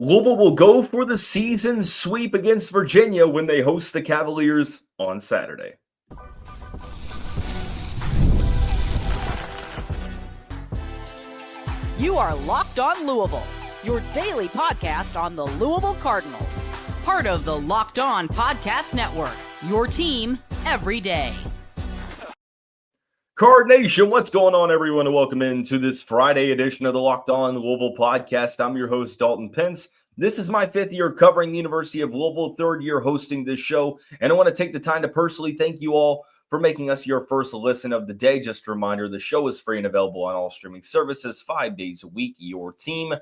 Louisville will go for the season sweep against Virginia when they host the Cavaliers on Saturday. You are Locked On Louisville, your daily podcast on the Louisville Cardinals. Part of the Locked On Podcast Network, your team every day. Card Nation, what's going on, everyone? And welcome into this Friday edition of the Locked On Louisville podcast. I'm your host, Dalton Pence. This is my fifth year covering the University of Louisville, third year hosting this show. And I want to take the time to personally thank you all for making us your first listen of the day. Just a reminder, the show is free and available on all streaming services 5 days a week. Your team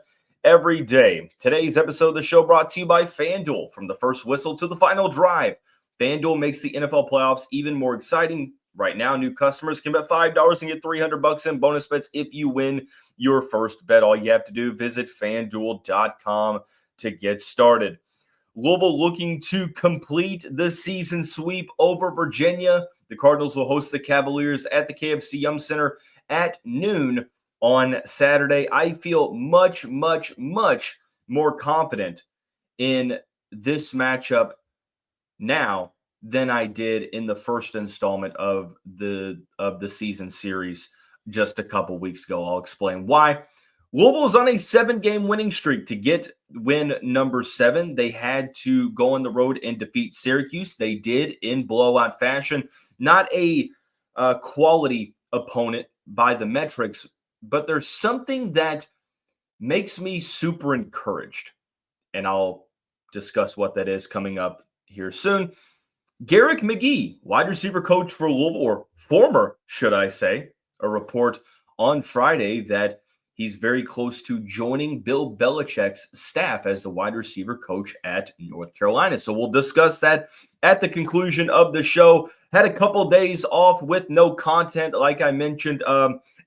every day. Today's episode of the show brought to you by FanDuel. From the first whistle to the final drive, FanDuel makes the NFL playoffs even more exciting. Right now, new customers can bet $5 and get $300 in bonus bets if you win your first bet. All you have to do, visit FanDuel.com to get started. Louisville looking to complete the season sweep over Virginia. The Cardinals will host the Cavaliers at the KFC Yum Center at noon on Saturday. I feel much more confident in this matchup now than I did in the first installment of the season series just a couple weeks ago. I'll explain why. Louisville is on a 7-game winning streak. To get win number 7, they had to go on the road and defeat Syracuse. They did in blowout fashion. Not a quality opponent by the metrics, but there's something that makes me super encouraged, and I'll discuss what that is coming up here soon. Garrick McGee, wide receiver coach for Louisville, or former, should I say, a report on Friday that he's very close to joining Bill Belichick's staff as the wide receiver coach at North Carolina. So we'll discuss that at the conclusion of the show. Had a couple days off with no content, like I mentioned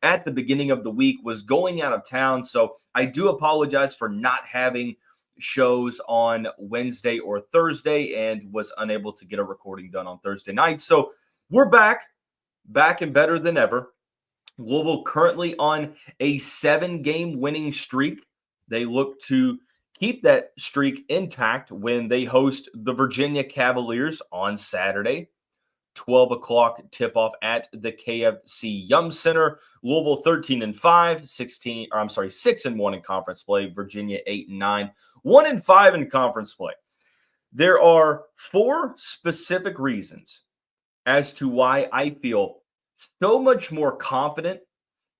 at the beginning of the week, was going out of town. So I do apologize for not having shows on Wednesday or Thursday and was unable to get a recording done on Thursday night. So we're back and better than ever. Louisville currently on a 7-game winning streak. They look to keep that streak intact when they host the Virginia Cavaliers on Saturday. 12 o'clock tip-off at the KFC Yum Center. Louisville 13-5, 6-1 in conference play. Virginia 8-9, 1-5 in conference play. There are 4 specific reasons as to why I feel so much more confident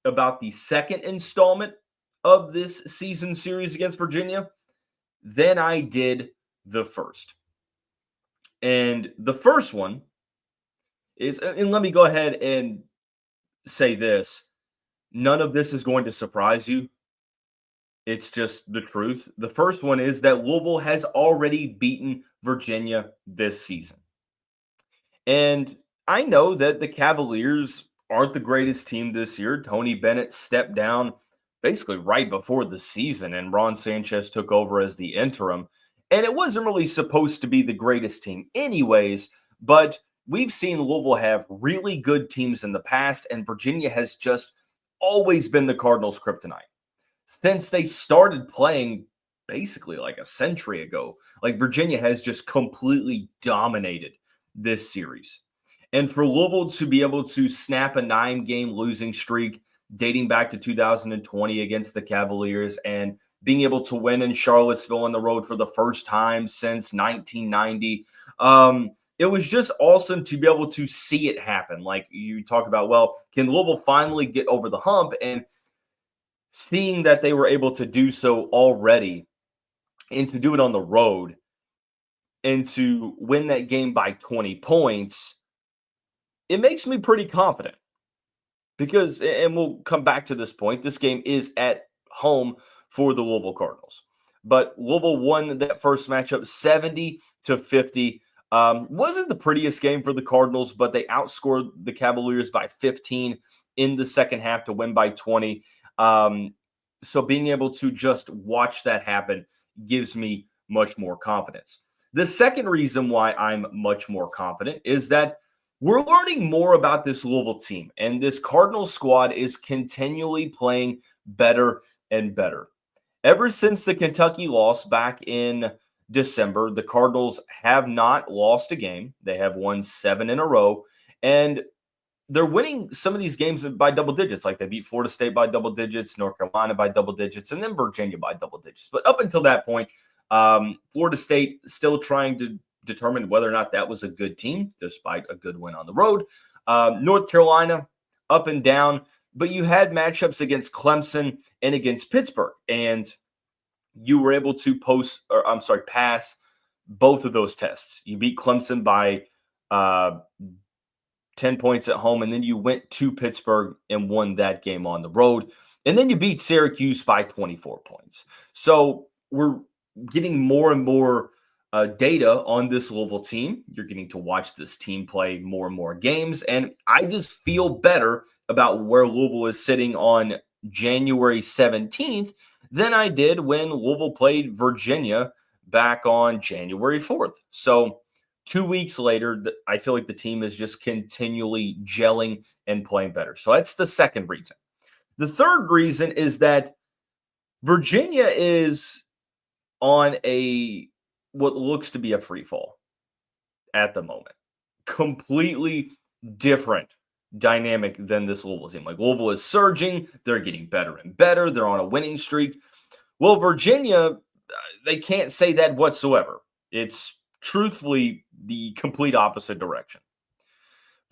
about the second installment of this season series against Virginia than I did the first. And the first one is, and let me go ahead and say this, none of this is going to surprise you. It's just the truth. The first one is that Louisville has already beaten Virginia this season. And I know that the Cavaliers aren't the greatest team this year. Tony Bennett stepped down basically right before the season, and Ron Sanchez took over as the interim. And it wasn't really supposed to be the greatest team anyways, but we've seen Louisville have really good teams in the past, and Virginia has just always been the Cardinals' kryptonite. Since they started playing basically like a century ago, like Virginia has just completely dominated this series. And for Louisville to be able to snap a 9-game losing streak dating back to 2020 against the Cavaliers and being able to win in Charlottesville on the road for the first time since 1990, it was just awesome to be able to see it happen. Like you talk about, well, can Louisville finally get over the hump? And seeing that they were able to do so already and to do it on the road and to win that game by 20 points, it makes me pretty confident because, and we'll come back to this point, this game is at home for the Louisville Cardinals. But Louisville won that first matchup 70-50. Wasn't the prettiest game for the Cardinals, but they outscored the Cavaliers by 15 in the second half to win by 20. So being able to just watch that happen gives me much more confidence. The second reason why I'm much more confident is that we're learning more about this Louisville team, and this Cardinals squad is continually playing better and better. Ever since the Kentucky loss back in December, the Cardinals have not lost a game. They have won 7 in a row, and they're winning some of these games by double digits. Like they beat Florida State by double digits, North Carolina by double digits, and then Virginia by double digits. But up until that point, Florida State still trying to determine whether or not that was a good team, despite a good win on the road. North Carolina, up and down, but you had matchups against Clemson and against Pittsburgh, and you were able to pass both of those tests. You beat Clemson by 10 points at home, and then you went to Pittsburgh and won that game on the road. And then you beat Syracuse by 24 points. So we're getting more and more data on this Louisville team. You're getting to watch this team play more and more games. And I just feel better about where Louisville is sitting on January 17th than I did when Louisville played Virginia back on January 4th. So 2 weeks later, I feel like the team is just continually gelling and playing better. So that's the second reason. The third reason is that Virginia is on what looks to be a free fall at the moment. Completely different dynamic than this Louisville team. Like Louisville is surging. They're getting better and better. They're on a winning streak. Well, Virginia, they can't say that whatsoever. It's truthfully the complete opposite direction.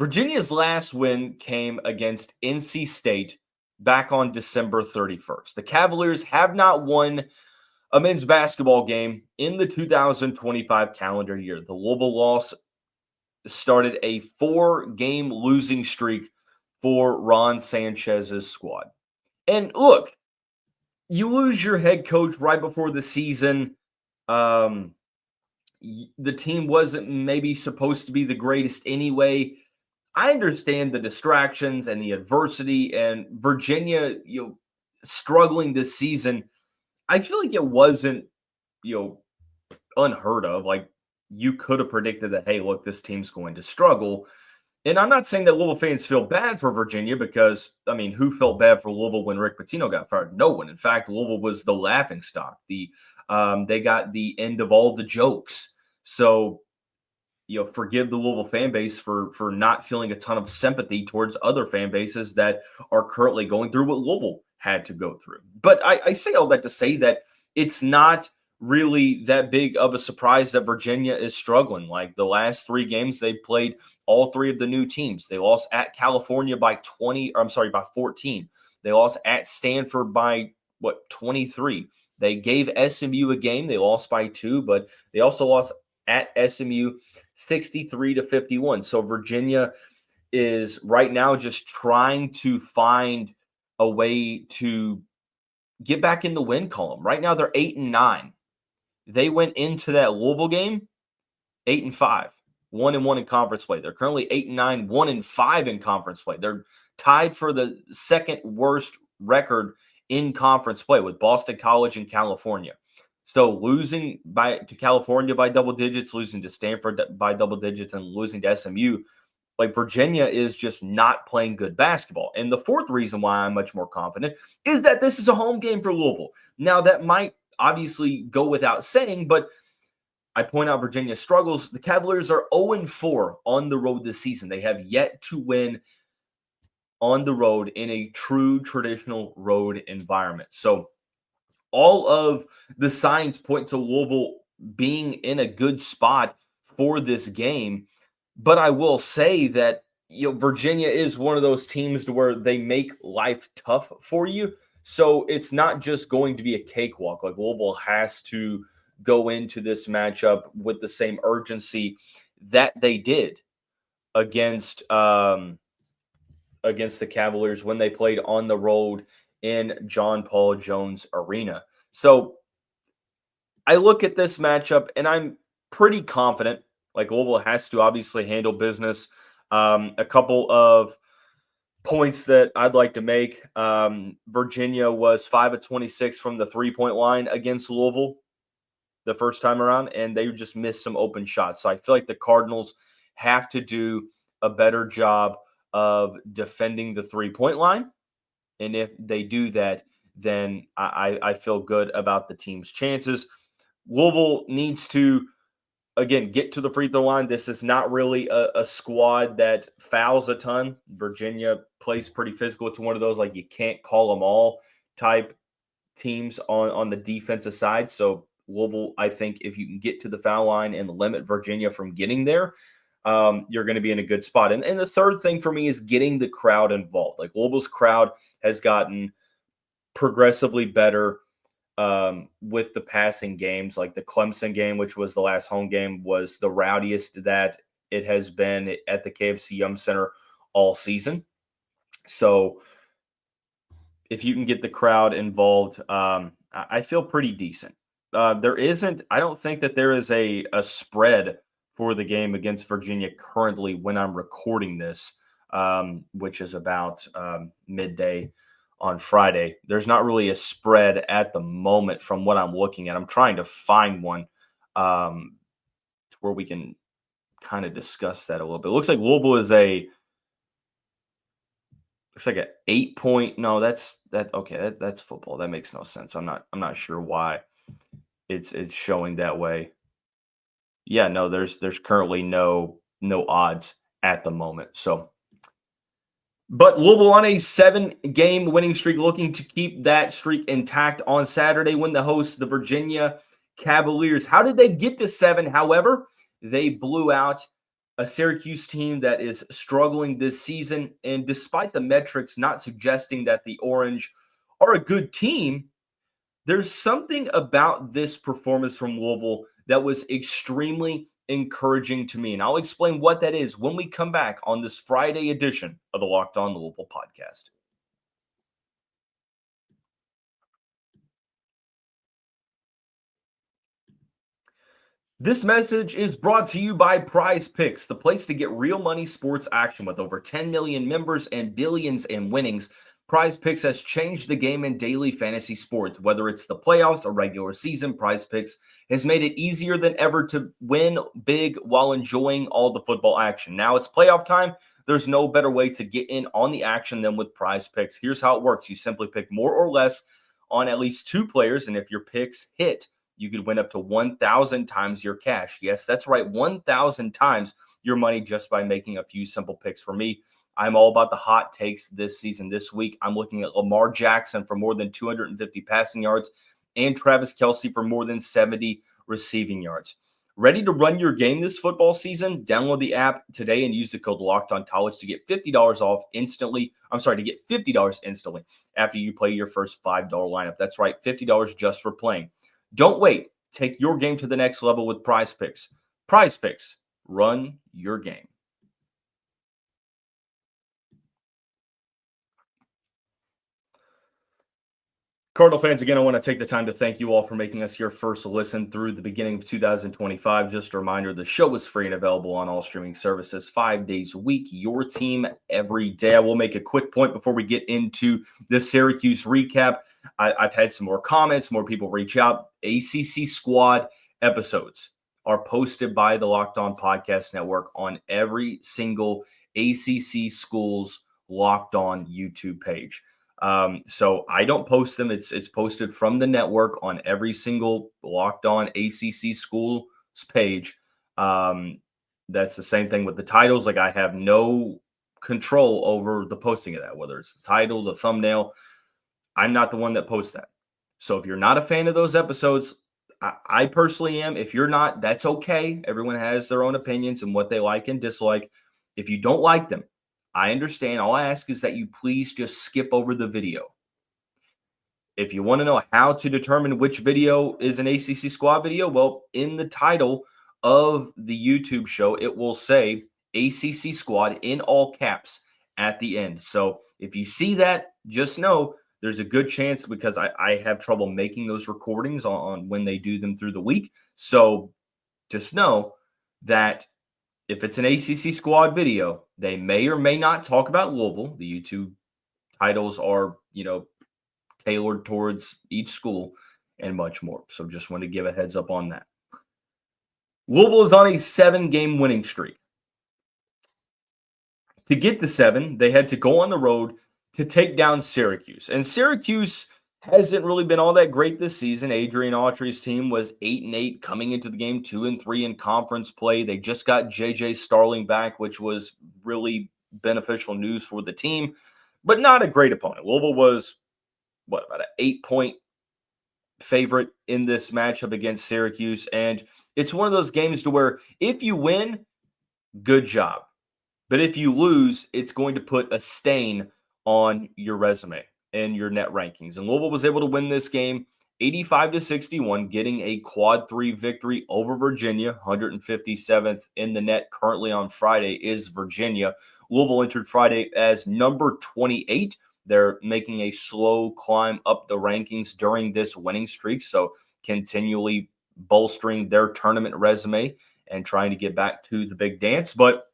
Virginia's last win came against NC State back on December 31st. The Cavaliers have not won a men's basketball game in the 2025 calendar year. The Louisville loss started a 4-game losing streak for Ron Sanchez's squad. And look, you lose your head coach right before the season. The team wasn't maybe supposed to be the greatest anyway. I understand the distractions and the adversity, and Virginia, struggling this season. I feel like it wasn't, unheard of. Like you could have predicted that, hey, look, this team's going to struggle. And I'm not saying that Louisville fans feel bad for Virginia because, who felt bad for Louisville when Rick Pitino got fired? No one. In fact, Louisville was the laughingstock. They got the end of all the jokes. So, forgive the Louisville fan base for not feeling a ton of sympathy towards other fan bases that are currently going through what Louisville had to go through. But I say all that to say that it's not really that big of a surprise that Virginia is struggling. Like the last 3 games they played, all 3 of the new teams. They lost at California by 14. They lost at Stanford by 23. They gave SMU a game. They lost by 2, but they also lost at SMU 63-51. So Virginia is right now just trying to find a way to get back in the win column. Right now they're 8-9. They went into that Louisville game 8-5, 1-1 in conference play. They're currently 8-9, 1-5 in conference play. They're tied for the second worst record in conference play with Boston College and California. So losing to California by double digits, losing to Stanford by double digits, and losing to SMU, like Virginia is just not playing good basketball. And the fourth reason why I'm much more confident is that this is a home game for Louisville. Now, that might obviously go without saying, but I point out Virginia's struggles. The Cavaliers are 0-4 on the road this season. They have yet to win on the road in a true traditional road environment. So all of the signs point to Louisville being in a good spot for this game. But I will say that Virginia is one of those teams to where they make life tough for you. So it's not just going to be a cakewalk. Like Louisville has to go into this matchup with the same urgency that they did against the Cavaliers when they played on the road in John Paul Jones Arena. So I look at this matchup and I'm pretty confident. Like Louisville has to obviously handle business. A couple of points that I'd like to make. Virginia was 5 of 26 from the 3-point line against Louisville the first time around, and they just missed some open shots. So I feel like the Cardinals have to do a better job of defending the 3-point line. And if they do that, then I feel good about the team's chances. Louisville needs to, again, get to the free throw line. This is not really a squad that fouls a ton. Virginia plays pretty physical. It's one of those, like, you can't call them all type teams on the defensive side. So Louisville, I think if you can get to the foul line and limit Virginia from getting there, you're going to be in a good spot. And the third thing for me is getting the crowd involved. Like, Louisville's crowd has gotten progressively better with the passing games. Like the Clemson game, which was the last home game, was the rowdiest that it has been at the KFC Yum Center all season. So if you can get the crowd involved, I feel pretty decent. I don't think that there is a spread for the game against Virginia currently when I'm recording this, which is about midday on Friday. There's not really a spread at the moment from what I'm looking at. I'm trying to find one where we can kind of discuss that a little bit. It looks like Louisville is an 8-point. No, that's football. That makes no sense. I'm not sure why it's showing that way. Yeah, no, there's currently no odds at the moment. So, but Louisville on a 7-game winning streak, looking to keep that streak intact on Saturday when they host the Virginia Cavaliers. How did they get to 7? However, they blew out a Syracuse team that is struggling this season. And despite the metrics not suggesting that the Orange are a good team, there's something about this performance from Louisville that was extremely encouraging to me. And I'll explain what that is when we come back on this Friday edition of the Locked On Louisville podcast. This message is brought to you by Prize Picks, the place to get real money sports action. With over 10 million members and billions in winnings, Prize Picks has changed the game in daily fantasy sports. Whether it's the playoffs or regular season, Prize Picks has made it easier than ever to win big while enjoying all the football action. Now it's playoff time. There's no better way to get in on the action than with Prize Picks. Here's how it works. You simply pick more or less on at least 2 players, and if your picks hit, you could win up to 1,000 times your cash. Yes, that's right, 1,000 times your money just by making a few simple picks. For me, I'm all about the hot takes this season. This week, I'm looking at Lamar Jackson for more than 250 passing yards and Travis Kelce for more than 70 receiving yards. Ready to run your game this football season? Download the app today and use the code LOCKEDONCollege to get $50 off instantly. To get $50 instantly after you play your first $5 lineup. That's right, $50 just for playing. Don't wait. Take your game to the next level with Prize Picks. Prize Picks. Run your game. Cardinal fans, again, I want to take the time to thank you all for making us your first listen through the beginning of 2025. Just a reminder, the show is free and available on all streaming services 5 days a week. Your team every day. I will make a quick point before we get into the Syracuse recap. I've had some more comments, more people reach out. ACC squad episodes are posted by the Locked On Podcast Network on every single ACC school's Locked On YouTube page. So I don't post them. It's posted from the network on every single Locked On ACC school's page. That's the same thing with the titles. Like, I have no control over the posting of that, whether it's the title, the thumbnail. I'm not the one that posts that. So if you're not a fan of those episodes, I personally am. If you're not, that's okay. Everyone has their own opinions and what they like and dislike. If you don't like them, I understand. All I ask is that you please just skip over the video. If you want to know how to determine which video is an ACC squad video, well, in the title of the YouTube show, it will say ACC squad in all caps at the end. So if you see that, just know there's a good chance, because I have trouble making those recordings on when they do them through the week. So just know that if it's an ACC squad video, they may or may not talk about Louisville. The YouTube titles are, tailored towards each school and much more. So just want to give a heads up on that. Louisville is on a 7-game winning streak. To get to 7, they had to go on the road to take down Syracuse. And Syracuse hasn't really been all that great this season. Adrian Autry's team was 8-8 coming into the game, 2-3 in conference play. They just got JJ Starling back, which was really beneficial news for the team, but not a great opponent. Louisville was about an 8-point favorite in this matchup against Syracuse, and it's one of those games to where if you win, good job. But if you lose, it's going to put a stain on your resume and your net rankings. And Louisville was able to win this game 85-61, getting a quad 3 victory over Virginia. 157th in the net currently on Friday is Virginia. Louisville entered Friday as number 28. They're making a slow climb up the rankings during this winning streak, so continually bolstering their tournament resume and trying to get back to the big dance. But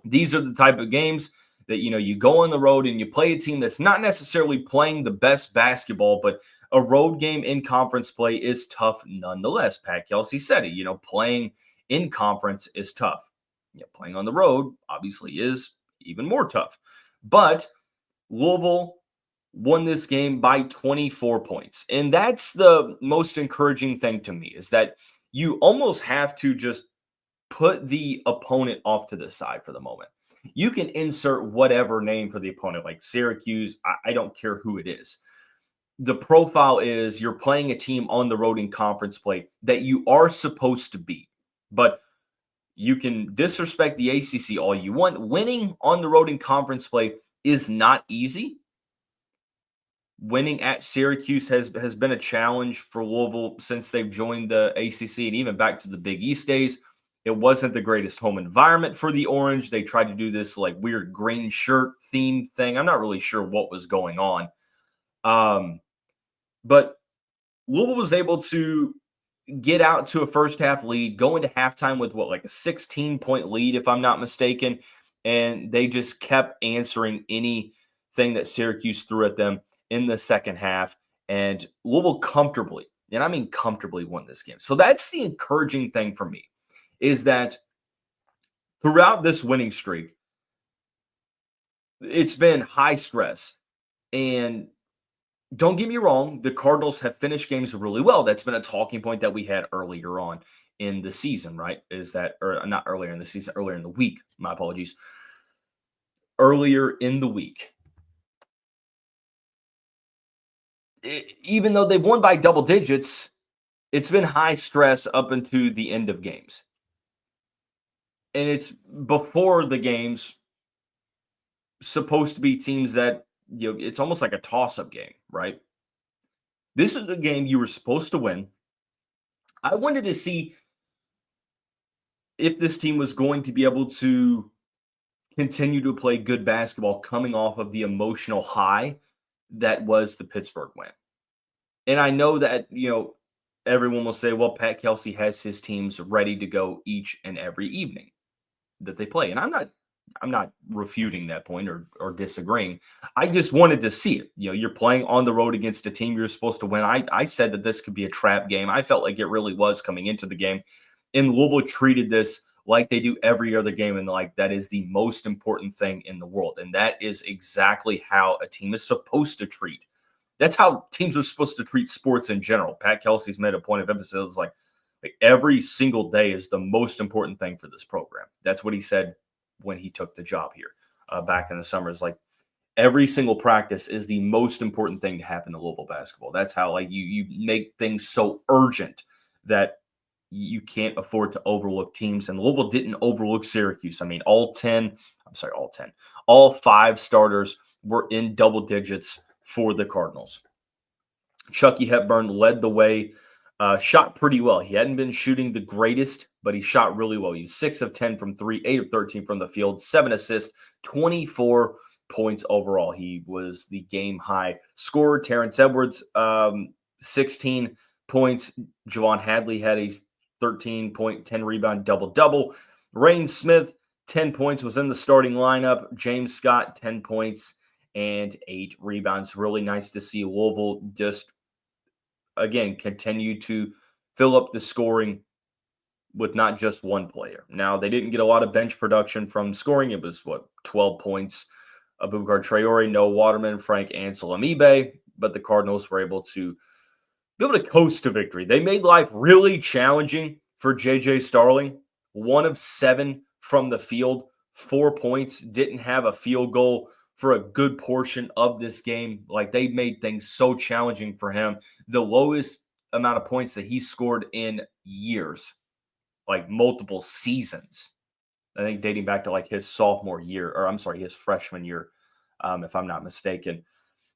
these are the type of games that, you go on the road and you play a team that's not necessarily playing the best basketball, but a road game in conference play is tough nonetheless. Pat Kelsey said it, playing in conference is tough. Playing on the road obviously is even more tough. But Louisville won this game by 24 points. And that's the most encouraging thing to me, is that you almost have to just put the opponent off to the side for the moment. You can insert whatever name for the opponent, like Syracuse. I don't care who it is. The profile is you're playing a team on the road in conference play that you are supposed to beat. But you can disrespect the ACC all you want. Winning on the road in conference play is not easy. Winning at Syracuse has been a challenge for Louisville since they've joined the ACC and even back to the Big East days. It wasn't the greatest home environment for the Orange. They tried to do this like weird green shirt theme thing. I'm not really sure what was going on. But Louisville was able to get out to a first half lead, go into halftime with like a 16-point lead, if I'm not mistaken. And they just kept answering anything that Syracuse threw at them in the second half. And Louisville comfortably, and I mean comfortably, won this game. So that's the encouraging thing for me, is that throughout this winning streak, it's been high stress. And don't get me wrong, the Cardinals have finished games really well. That's been a talking point that we had earlier on in the season, right? Or not earlier in the season, earlier in the week. My apologies. Earlier in the week. Even though they've won by double digits, it's been high stress up into the end of games. And it's before the games supposed to be teams that, it's almost like a toss-up game, right? This is a game you were supposed to win. I wanted to see if this team was going to be able to continue to play good basketball coming off of the emotional high that was the Pittsburgh win. And I know that, everyone will say, well, Pat Kelsey has his teams ready to go each and every evening that they play. And I'm not refuting that point or disagreeing. I just wanted to see it. You're playing on the road against a team you're supposed to win. I said that this could be a trap game. I felt like it really was coming into the game. And Louisville treated this like they do every other game, and like that is the most important thing in the world. And that is exactly how a team is supposed to treat. That's how teams are supposed to treat sports in general. Pat Kelsey's made a point of emphasis, like every single day is the most important thing for this program. That's what he said when he took the job here back in the summer. Is like every single practice is the most important thing to happen to Louisville basketball. That's how you make things so urgent that you can't afford to overlook teams. And Louisville didn't overlook Syracuse. I mean, all 5 starters were in double digits for the Cardinals. Chucky Hepburn led the way, shot pretty well. He hadn't been shooting the greatest, but he shot really well. He was 6 of 10 from 3, 8 of 13 from the field, 7 assists, 24 points overall. He was the game high scorer. Terrence Edwards, 16 points. Javon Hadley had a 13-point, 10-rebound double-double. Rain Smith, 10 points, was in the starting lineup. James Scott, 10 points and 8 rebounds. Really nice to see Louisville just, again, continue to fill up the scoring with not just one player. Now, they didn't get a lot of bench production from scoring. It was, 12 points. Abubakar Traore, Noah Waterman, Frank Ansel Amibe. but the Cardinals were able to coast to victory. They made life really challenging for J.J. Starling. 1 of 7 from the field, 4 points, didn't have a field goal for a good portion of this game. Like, they made things so challenging for him. The lowest amount of points that he scored in years, like multiple seasons. I think dating back to like his sophomore year, or I'm sorry, his freshman year, if I'm not mistaken.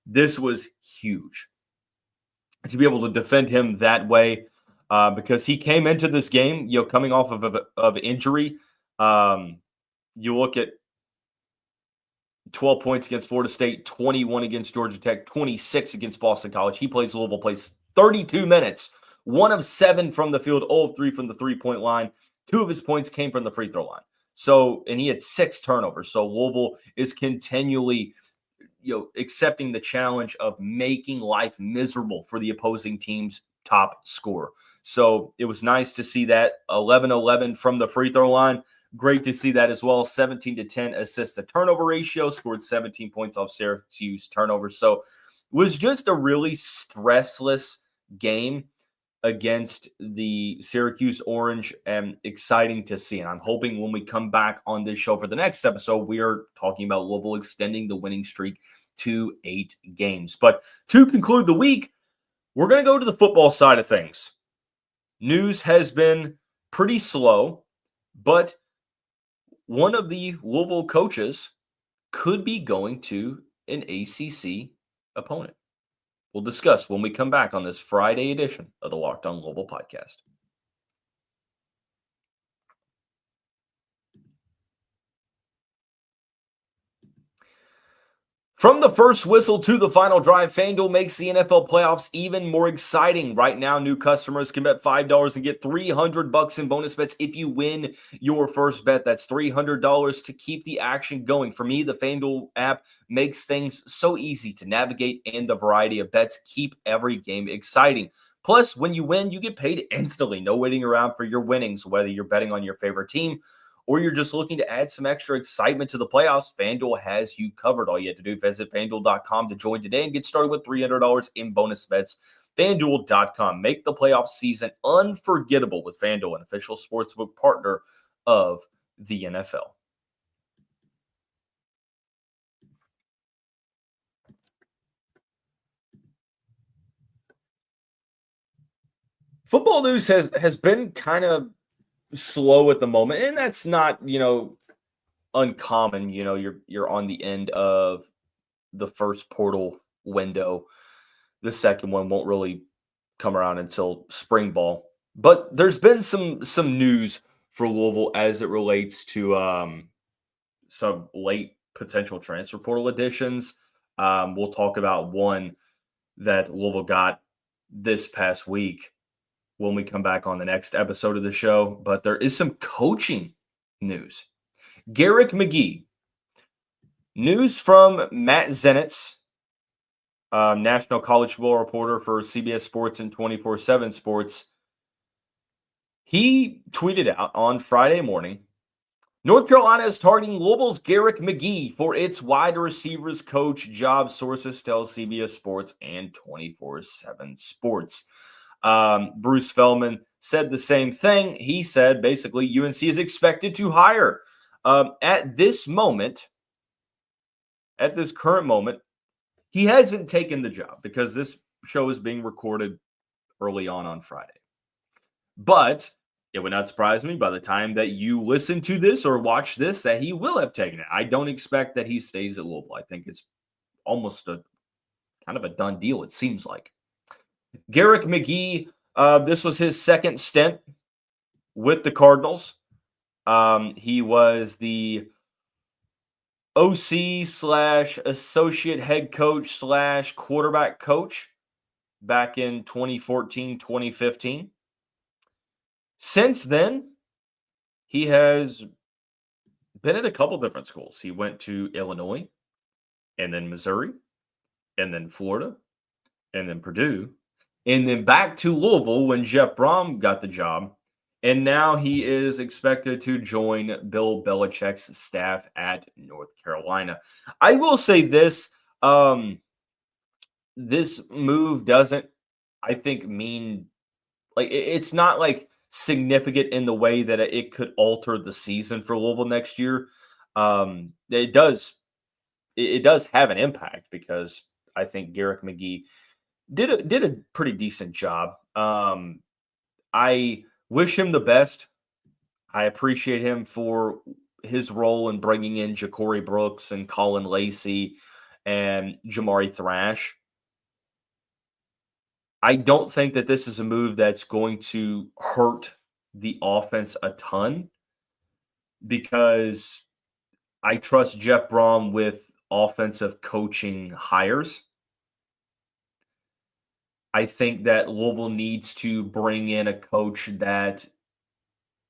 This was huge to be able to defend him that way, because he came into this game, coming off of injury. You look at 12 points against Florida State, 21 against Georgia Tech, 26 against Boston College. He plays Louisville, plays 32 minutes, 1 of 7 from the field, 0 of 3 from the three-point line. 2 of his points came from the free throw line. So, and he had 6 turnovers. So Louisville is continually, accepting the challenge of making life miserable for the opposing team's top scorer. So it was nice to see that 11-11 from the free throw line. Great to see that as well. 17-10 assist to turnover ratio, scored 17 points off Syracuse turnovers. So it was just a really stressless game against the Syracuse Orange, and exciting to see. And I'm hoping when we come back on this show for the next episode, we are talking about Louisville extending the winning streak to 8 games. But to conclude the week, we're going to go to the football side of things. News has been pretty slow, but one of the Louisville coaches could be going to an ACC opponent. We'll discuss when we come back on this Friday edition of the Locked On Louisville podcast. From the first whistle to the final drive, FanDuel makes the NFL playoffs even more exciting. Right now, new customers can bet $5 and get $300 in bonus bets if you win your first bet. That's $300 to keep the action going. For me, the FanDuel app makes things so easy to navigate, and the variety of bets keep every game exciting. Plus, when you win, you get paid instantly. No waiting around for your winnings, whether you're betting on your favorite team or you're just looking to add some extra excitement to the playoffs. FanDuel has you covered. All you have to do is visit FanDuel.com to join today and get started with $300 in bonus bets. FanDuel.com. Make the playoff season unforgettable with FanDuel, an official sportsbook partner of the NFL. Football news has been kind of slow at the moment, and that's not uncommon. You're on the end of the first portal window. The second one won't really come around until spring ball, but there's been some news for Louisville as it relates to some late potential transfer portal additions. We'll talk about one that Louisville got this past week when we come back on the next episode of the show. But there is some coaching news. Garrick McGee. News from Matt Zenitz, national college football reporter for CBS Sports and 24/7 Sports. He tweeted out on Friday morning, North Carolina is targeting Louisville's Garrick McGee for its wide receivers coach job, sources tell CBS Sports and 24/7 Sports. Bruce Feldman said the same thing. He said basically UNC is expected to hire. At this current moment, he hasn't taken the job because this show is being recorded early on Friday. But it would not surprise me by the time that you listen to this or watch this that he will have taken it. I don't expect that he stays at Louisville. I think it's almost a kind of a done deal, it seems like. Garrick McGee, this was his second stint with the Cardinals. He was the OC / associate head coach / quarterback coach back in 2014, 2015. Since then, he has been at a couple different schools. He went to Illinois, and then Missouri, and then Florida, and then Purdue, and then back to Louisville when Jeff Brom got the job. And now he is expected to join Bill Belichick's staff at North Carolina. I will say this, this move doesn't, I think, mean like it's not like significant in the way that it could alter the season for Louisville next year. It does it does have an impact because I think Garrick McGee did a pretty decent job. I wish him the best. I appreciate him for his role in bringing in Ja'Cory Brooks and Colin Lacey and Jamari Thrash. I don't think that this is a move that's going to hurt the offense a ton because I trust Jeff Brom with offensive coaching hires. I think that Louisville needs to bring in a coach that,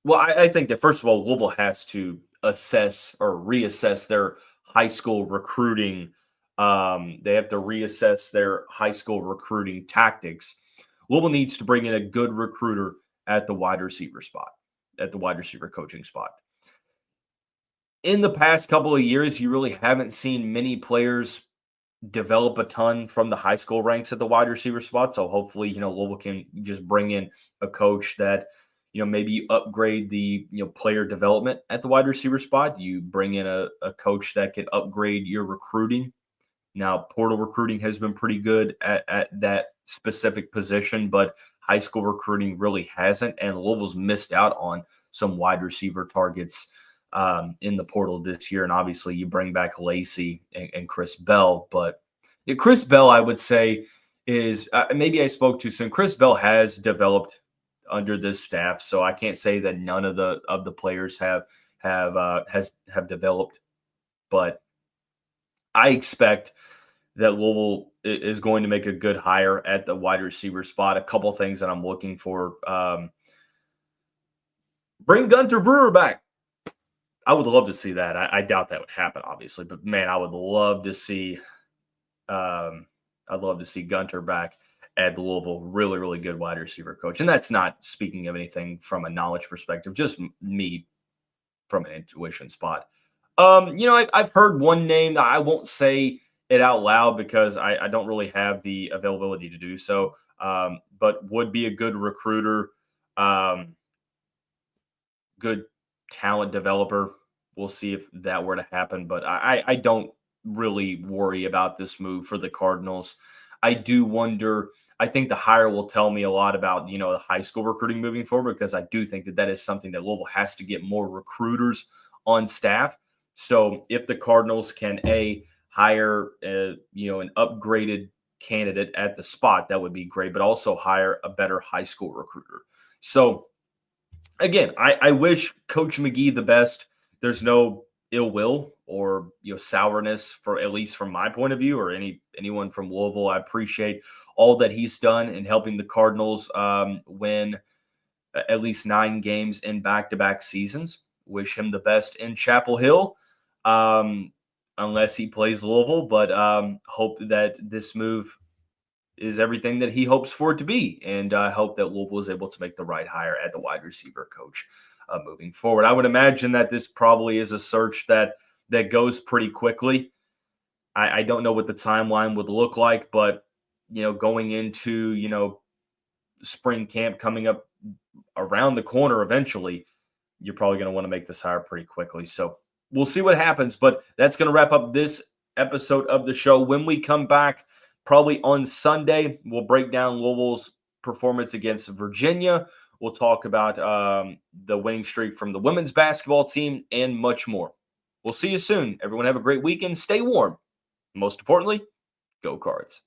well, I think that first of all, Louisville has to assess or reassess their high school recruiting. They have to reassess their high school recruiting tactics. Louisville needs to bring in a good recruiter at the wide receiver spot, at the wide receiver coaching spot. In the past couple of years, you really haven't seen many players develop a ton from the high school ranks at the wide receiver spot. So hopefully, Louisville can just bring in a coach that, maybe you upgrade the, player development at the wide receiver spot. You bring in a coach that can upgrade your recruiting. Now, portal recruiting has been pretty good at that specific position, but high school recruiting really hasn't. And Louisville's missed out on some wide receiver targets in the portal this year. And obviously you bring back Lacey and Chris Bell, but Chris Bell, I would say is maybe I spoke too soon. Chris Bell has developed under this staff. So I can't say that none of the players have developed, but I expect that Louisville is going to make a good hire at the wide receiver spot. A couple things that I'm looking for. Bring Gunter Brewer back. I would love to see that. I doubt that would happen, obviously, but man, I would love to see. I'd love to see Gunter back at the Louisville. Really, really good wide receiver coach, and that's not speaking of anything from a knowledge perspective. Just me from an intuition spot. I've heard one name. I won't say it out loud because I don't really have the availability to do so. But would be a good recruiter, good talent developer. We'll see if that were to happen, but I don't really worry about this move for the Cardinals. I do wonder. I think the hire will tell me a lot about, the high school recruiting moving forward, because I do think that is something that Louisville has to get more recruiters on staff. So if the Cardinals can hire an upgraded candidate at the spot, that would be great, but also hire a better high school recruiter. So again, I wish Coach McGee the best. There's no ill will or sourness, for at least from my point of view, or anyone from Louisville. I appreciate all that he's done in helping the Cardinals win at least 9 games in back-to-back seasons. Wish him the best in Chapel Hill, unless he plays Louisville, but hope that this move is everything that he hopes for it to be, and I hope that Louisville is able to make the right hire at the wide receiver coach moving forward. I would imagine that this probably is a search that goes pretty quickly. I don't know what the timeline would look like, but going into spring camp coming up around the corner eventually, you're probably going to want to make this hire pretty quickly. So we'll see what happens, but that's going to wrap up this episode of the show. When we come back, probably on Sunday, we'll break down Louisville's performance against Virginia. We'll talk about the winning streak from the women's basketball team and much more. We'll see you soon. Everyone have a great weekend. Stay warm. Most importantly, go Cards.